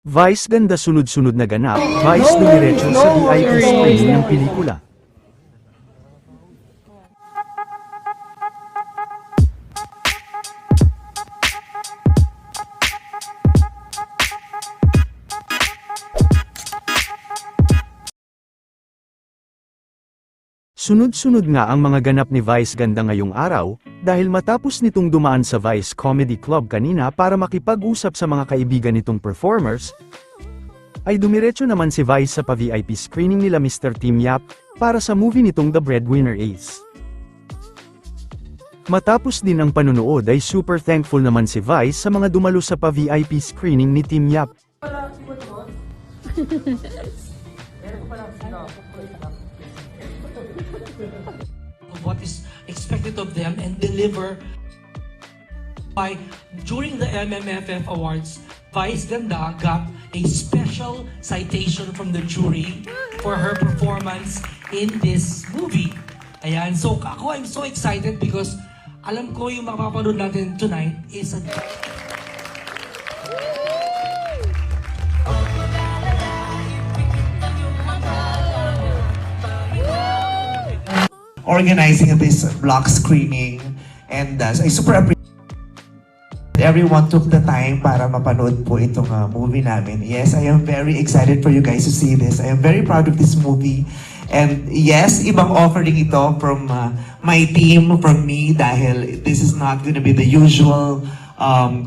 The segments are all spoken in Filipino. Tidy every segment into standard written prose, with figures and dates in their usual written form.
Vice ganda sunod-sunod na ganap, Vice dumiretso sa VIP screening ng pelikula. Sunod-sunod nga ang mga ganap ni Vice ganda ngayong araw, dahil matapos nitong dumaan sa Vice Comedy Club kanina para makipag-usap sa mga kaibigan nitong performers, ay dumiretso naman si Vice sa pa-VIP screening nila Mr. Tim Yap, para sa movie nitong The Breadwinner Ace. Matapos din ang panunood ay super thankful naman si Vice sa mga dumalo sa pa-VIP screening ni Tim Yap. What is expected of them and deliver by during the MMFF Awards. Vice Ganda got a special citation from the jury for her performance in this movie. Ayan, so ako I'm so excited because alam ko yung mapapanood natin tonight is a organizing this block screening, and I super appreciate everyone took the time para mapanood po itong movie namin. Yes, I am very excited for you guys to see this. I am very proud of this movie. And yes, ibang offering ito from my team, from me, dahil this is not gonna be the usual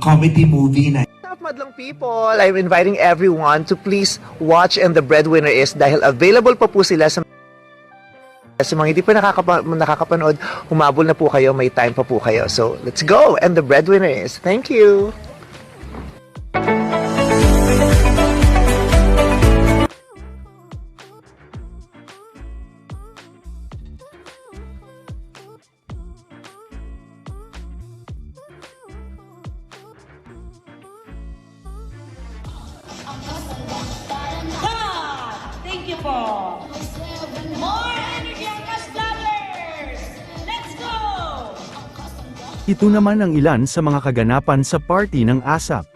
comedy movie na Madlang people, I'm inviting everyone to please watch And the Breadwinner Is dahil available pa po sila sa mga hindi pa nakakapanood, humabol na po kayo, may time pa po kayo. So, let's go! And the Breadwinner Is. Thank you! Thank you po. More energy ang Castlovers! Let's go! Ito naman ang ilan sa mga kaganapan sa party ng ASAP.